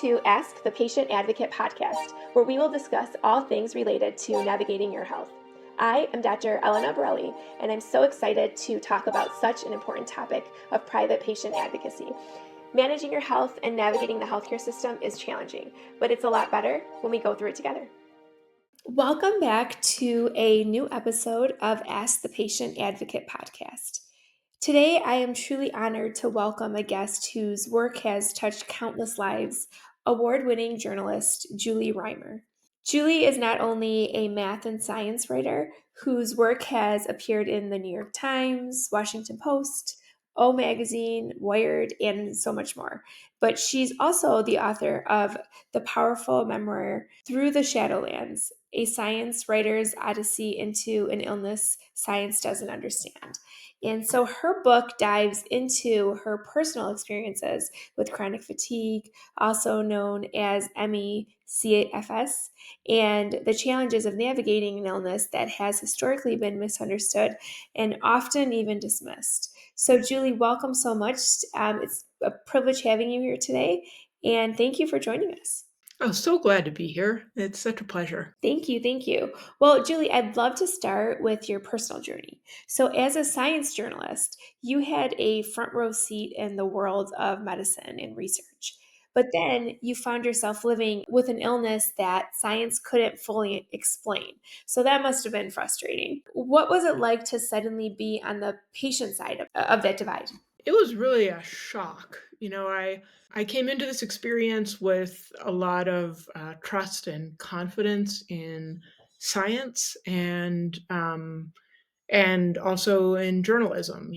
to Ask the Patient Advocate podcast, where we will discuss all things related to navigating your health. I am Dr. Elena Borrelli, and I'm so excited to talk about such an important topic of private patient advocacy. Managing your health and navigating the healthcare system is challenging, but it's a lot better when we go through it together. Welcome back to a new episode of Ask the Patient Advocate podcast. Today, I am truly honored to welcome a guest whose work has touched countless lives, award-winning journalist Julie Rehmeyer. Julie is not only a math and science writer whose work has appeared in the New York Times, Washington Post, O Magazine, Wired, and so much more, but she's also the author of the powerful memoir Through the Shadowlands, a science writer's odyssey into an illness science doesn't understand. And so her book dives into her personal experiences with chronic fatigue, also known as CFS, and the challenges of navigating an illness that has historically been misunderstood and often even dismissed. So, Julie, welcome so much. It's a privilege having you here today, and thank you for joining us. Oh, so glad to be here. It's such a pleasure. Thank you. Thank you. Well, Julie, I'd love to start with your personal journey. So, as a science journalist, you had a front row seat in the world of medicine and research. But then you found yourself living with an illness that science couldn't fully explain. So, that must have been frustrating. What was it like to suddenly be on the patient side of that divide? It was really a shock. I came into this experience with a lot of trust and confidence in science and also in journalism.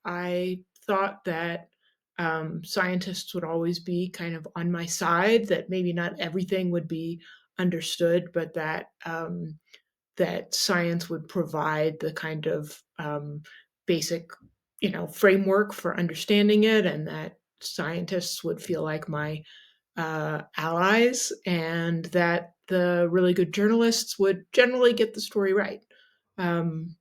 I thought that scientists would always be kind of on my side. That maybe not everything would be understood, but that science would provide the kind of basic, framework for understanding it, and that scientists would feel like my allies, and that the really good journalists would generally get the story right. Um,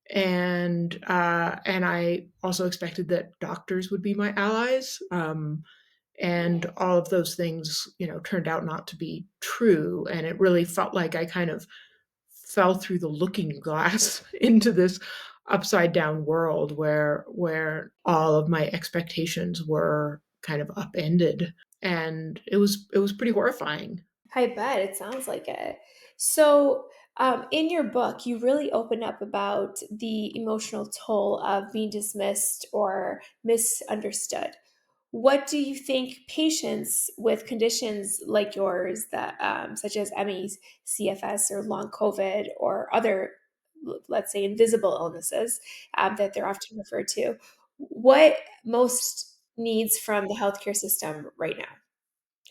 and I also expected that doctors would be my allies. And all of those things, turned out not to be true. And it really felt like I kind of fell through the looking glass into this upside down world where all of my expectations were kind of upended, and it was pretty horrifying. I bet it sounds like it. So, in your book, you really open up about the emotional toll of being dismissed or misunderstood. What do you think patients with conditions like yours, that such as ME's, CFS, or long COVID, or other, let's say, invisible illnesses that they're often referred to, what most needs from the healthcare system right now,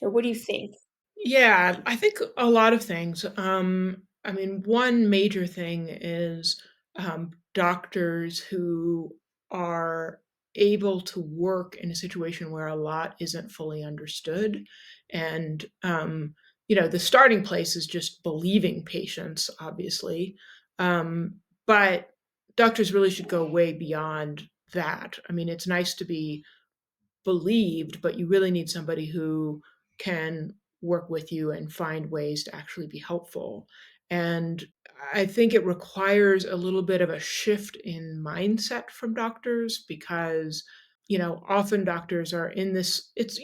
or what do you think? Yeah, I think a lot of things. I mean, one major thing is doctors who are able to work in a situation where a lot isn't fully understood. And, the starting place is just believing patients, obviously. But doctors really should go way beyond that. I mean, it's nice to be believed, but you really need somebody who can work with you and find ways to actually be helpful. And I think it requires a little bit of a shift in mindset from doctors because often doctors are in this, it's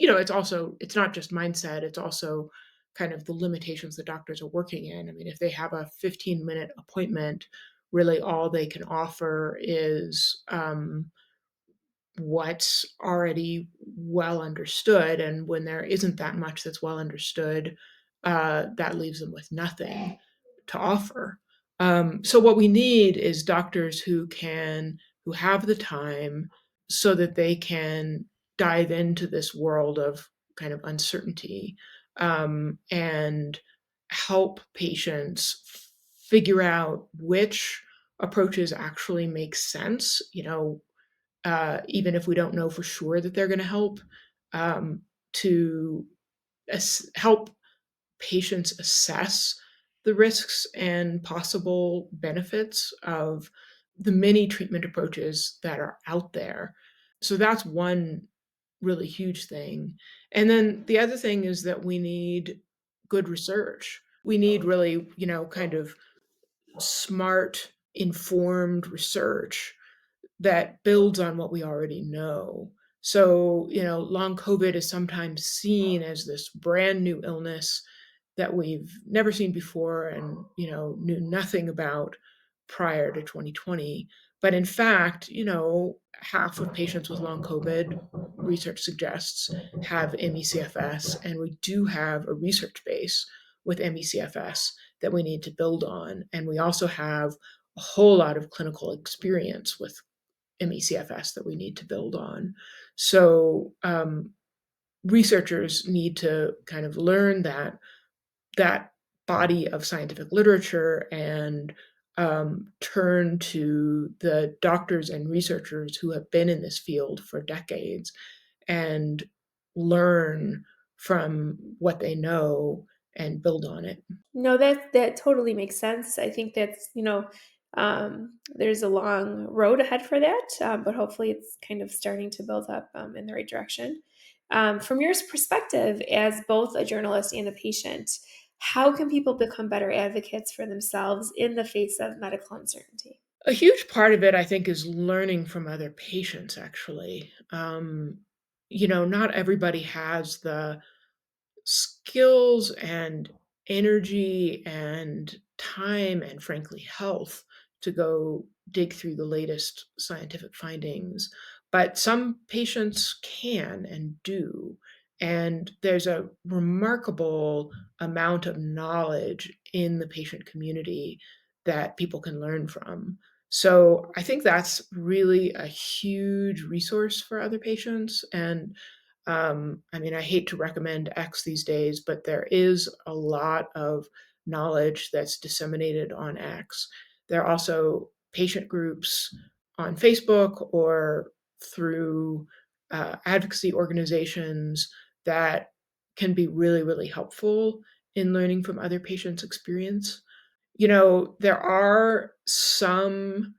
not just mindset, it's also kind of the limitations that doctors are working in. I mean, if they have a 15-minute appointment, really all they can offer is what's already well understood. And when there isn't that much that's well understood, that leaves them with nothing to offer. So what we need is doctors who have the time so that they can dive into this world of kind of uncertainty, and help patients figure out which approaches actually make sense. Even if we don't know for sure that they're going to help, to help patients assess the risks and possible benefits of the many treatment approaches that are out there. So that's one really huge thing. And then the other thing is that we need good research. We need really, kind of smart, informed research that builds on what we already know. So, long COVID is sometimes seen as this brand new illness that we've never seen before and, knew nothing about prior to 2020. But in fact, half of patients with long COVID, research suggests, have ME/CFS, and we do have a research base with ME/CFS that we need to build on. And we also have a whole lot of clinical experience with ME/CFS that we need to build on. So researchers need to kind of learn that body of scientific literature and turn to the doctors and researchers who have been in this field for decades and learn from what they know and build on it. No, that totally makes sense. I think that's, there's a long road ahead for that, but hopefully it's kind of starting to build up in the right direction. From your perspective, as both a journalist and a patient, how can people become better advocates for themselves in the face of medical uncertainty? A huge part of it, I think, is learning from other patients, actually. Not everybody has the skills and energy and time and frankly health to go dig through the latest scientific findings, but some patients can and do. And there's a remarkable amount of knowledge in the patient community that people can learn from. So I think that's really a huge resource for other patients. And I mean, I hate to recommend X these days, but there is a lot of knowledge that's disseminated on X. There are also patient groups on Facebook or through advocacy organizations that can be really, really helpful in learning from other patients' experience. There are some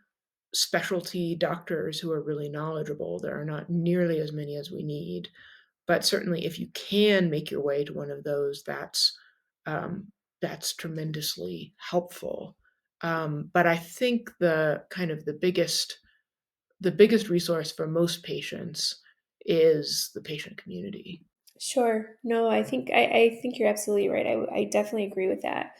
specialty doctors who are really knowledgeable. There are not nearly as many as we need, but certainly if you can make your way to one of those, that's tremendously helpful. But I think the biggest resource for most patients is the patient community. Sure. No, I think you're absolutely right. I definitely agree with that.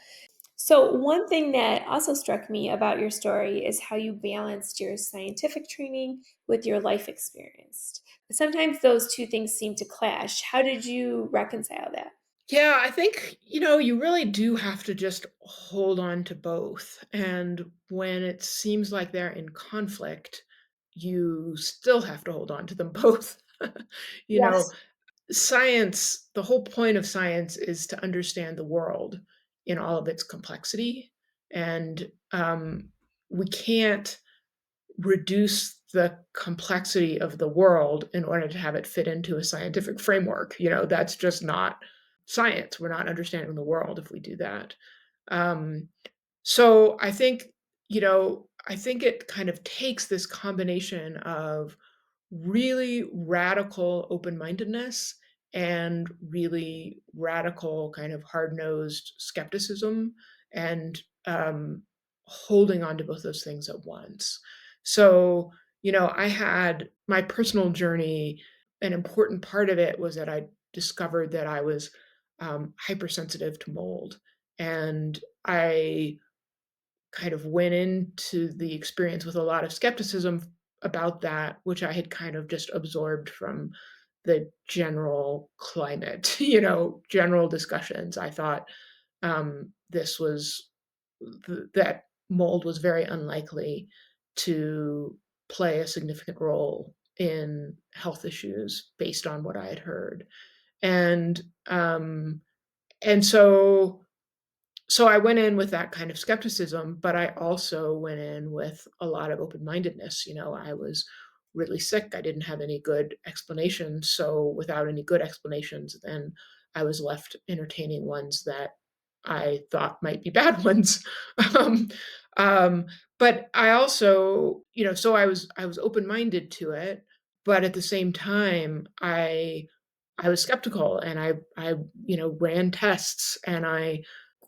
So, one thing that also struck me about your story is how you balanced your scientific training with your life experience. Sometimes those two things seem to clash. How did you reconcile that? Yeah, I think, you really do have to just hold on to both. And when it seems like they're in conflict, you still have to hold on to them both. you know, Yes. Science, the whole point of science is to understand the world in all of its complexity. And we can't reduce the complexity of the world in order to have it fit into a scientific framework. That's just not science. We're not understanding the world if we do that. Um, so I think it kind of takes this combination of really radical open-mindedness and really radical kind of hard-nosed skepticism and holding on to both those things at once. So, I had my personal journey. An important part of it was that I discovered that I was hypersensitive to mold. And I kind of went into the experience with a lot of skepticism about that, which I had kind of just absorbed from the general climate, general discussions. I thought this was that mold was very unlikely to play a significant role in health issues based on what I had heard. And um, and so I went in with that kind of skepticism, but I also went in with a lot of open-mindedness. I was really sick. I didn't have any good explanations. So without any good explanations, then I was left entertaining ones that I thought might be bad ones. um, um, but I also, so I was open-minded to it, but at the same time, I was skeptical, and I, ran tests, and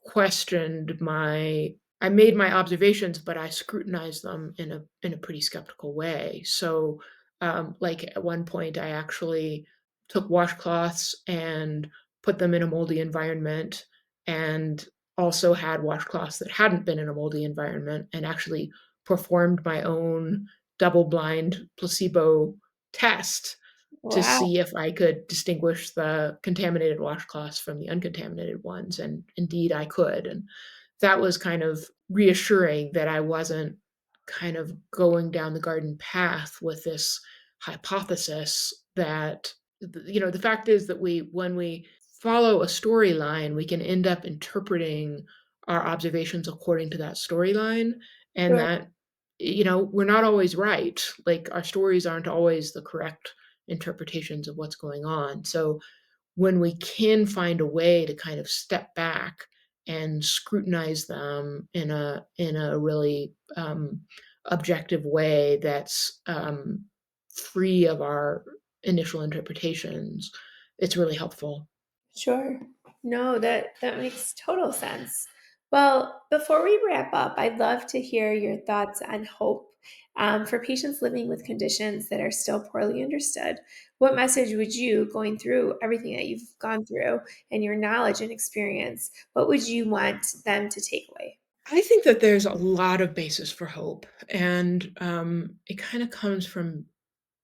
questioned my I made my observations, but I scrutinized them in a pretty skeptical way. So, like, at one point, I actually took washcloths and put them in a moldy environment, and also had washcloths that hadn't been in a moldy environment, and actually performed my own double-blind placebo test to Wow. see if I could distinguish the contaminated washcloths from the uncontaminated ones, and indeed I could, and that was kind of reassuring that I wasn't kind of going down the garden path with this hypothesis that the fact is that when we follow a storyline, we can end up interpreting our observations according to that storyline, and Sure. that we're not always right. Like, our stories aren't always the correct interpretations of what's going on. So when we can find a way to kind of step back and scrutinize them in a really objective way that's free of our initial interpretations, it's really helpful. Sure. No, that makes total sense. Well, before we wrap up, I'd love to hear your thoughts on hope for patients living with conditions that are still poorly understood. What message would you, going through everything that you've gone through and your knowledge and experience, what would you want them to take away? I think that there's a lot of basis for hope, and it kind of comes from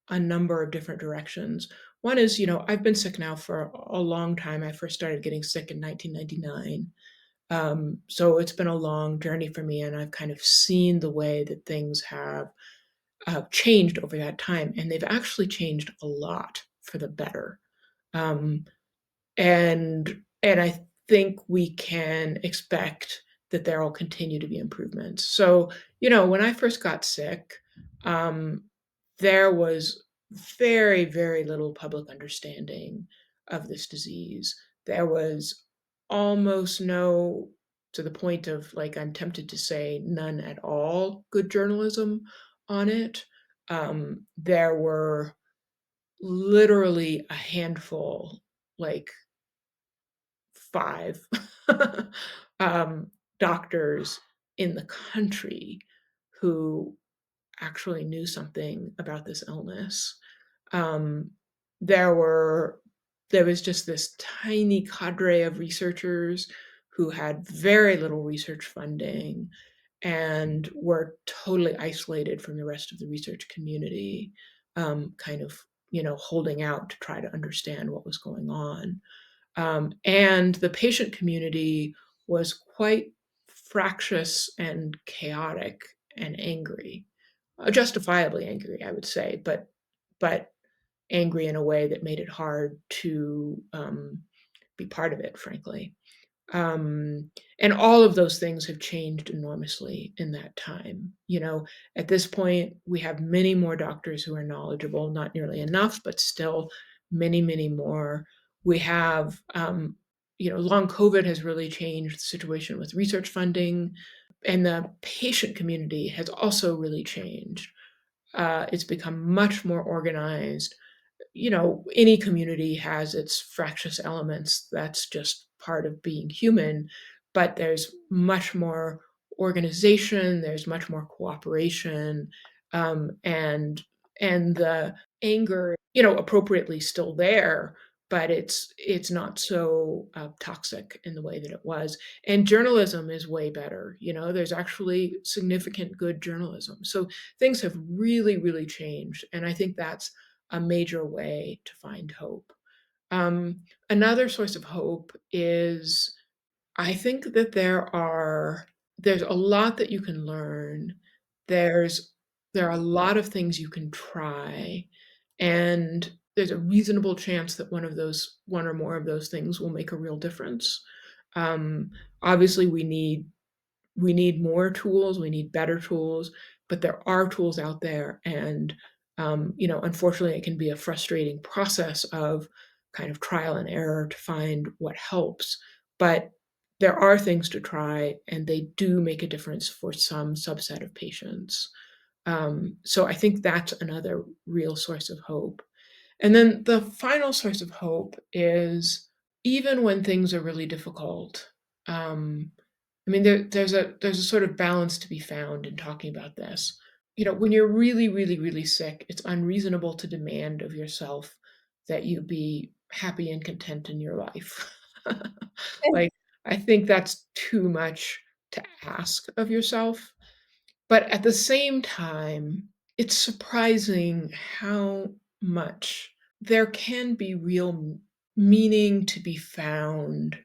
a number of different directions. One is, I've been sick now for a long time. I first started getting sick in 1999. So it's been a long journey for me, and I've kind of seen the way that things have changed over that time, and they've actually changed a lot for the better. Um, and I think we can expect that there will continue to be improvements. So, when I first got sick, um, there was very, very little public understanding of this disease. There was almost no, to the point of, like, I'm tempted to say none at all, good journalism on it. There were literally a handful, like 5 um, doctors in the country who actually knew something about this illness. Um, there were there was just this tiny cadre of researchers who had very little research funding and were totally isolated from the rest of the research community, kind of, holding out to try to understand what was going on. And the patient community was quite fractious and chaotic and angry, justifiably angry, I would say, but angry in a way that made it hard to be part of it, frankly. Um, and all of those things have changed enormously in that time. At this point, we have many more doctors who are knowledgeable, not nearly enough, but still many, many more. We have, long COVID has really changed the situation with research funding, and the patient community has also really changed. It's become much more organized. Any community has its fractious elements. That's just part of being human. But there's much more organization. There's much more cooperation, and the anger, appropriately still there, but it's not so toxic in the way that it was. And journalism is way better. There's actually significant good journalism. So things have really, really changed, and I think that's a major way to find hope. Another source of hope is, I think that there's a lot that you can learn. There's there are a lot of things you can try, and there's a reasonable chance that one or more of those things will make a real difference. Um, Obviously, we need more tools, we need better tools, but there are tools out there, and unfortunately, it can be a frustrating process of kind of trial and error to find what helps. But there are things to try, and they do make a difference for some subset of patients. So I think that's another real source of hope. And then the final source of hope is even when things are really difficult. I mean, there's a sort of balance to be found in talking about this. When you're really, really, really sick, it's unreasonable to demand of yourself that you be happy and content in your life. Like, I think that's too much to ask of yourself. But at the same time, it's surprising how much there can be real meaning to be found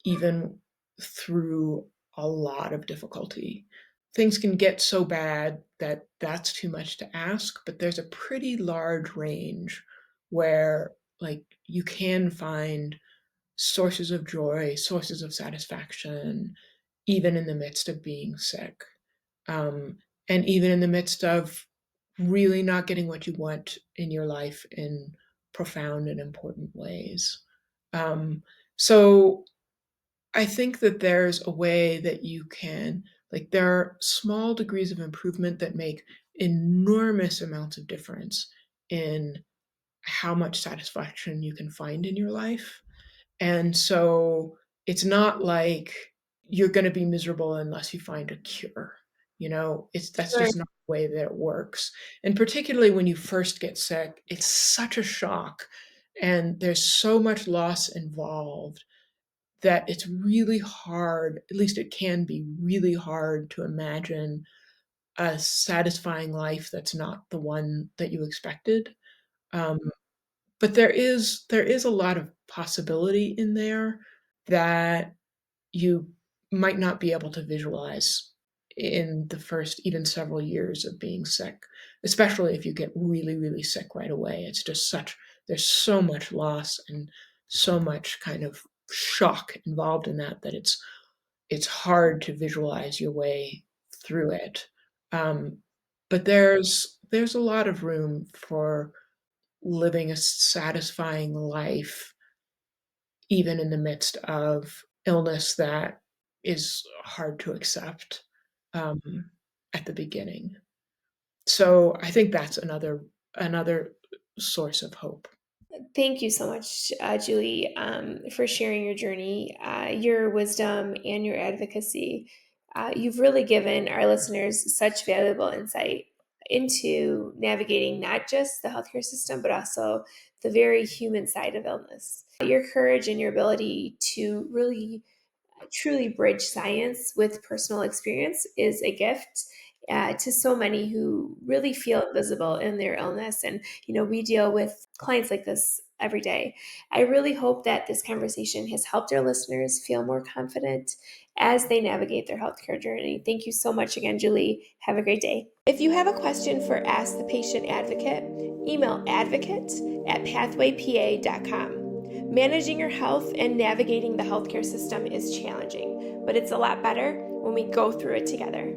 even through a lot of difficulty. Things can get so bad that that's too much to ask, but there's a pretty large range where, like, you can find sources of joy, sources of satisfaction, even in the midst of being sick. Um, and even in the midst of really not getting what you want in your life in profound and important ways. Um, so I think that there's a way that you can, like, there are small degrees of improvement that make enormous amounts of difference in how much satisfaction you can find in your life. And so it's not like you're going to be miserable unless you find a cure. That's Sure. just not the way that it works. And particularly when you first get sick, it's such a shock and there's so much loss involved that it's really hard, at least it can be really hard to imagine a satisfying life that's not the one that you expected. Um, but there is a lot of possibility in there that you might not be able to visualize in the first even several years of being sick, especially if you get really, really sick right away. It's just there's so much loss and so much kind of shock involved in that it's hard to visualize your way through it. Um, but there's a lot of room for living a satisfying life, even in the midst of illness that is hard to accept um, at the beginning. So I think that's another source of hope. Thank you so much, Julie, for sharing your journey, your wisdom, and your advocacy. You've really given our listeners such valuable insight into navigating not just the healthcare system, but also the very human side of illness. Your courage and your ability to really truly bridge science with personal experience is a gift to so many who really feel invisible in their illness. And, we deal with clients like this every day. I really hope that this conversation has helped our listeners feel more confident as they navigate their healthcare journey. Thank you so much again, Julie. Have a great day. If you have a question for Ask the Patient Advocate, email advocate@pathwaypa.com. Managing your health and navigating the healthcare system is challenging, but it's a lot better when we go through it together.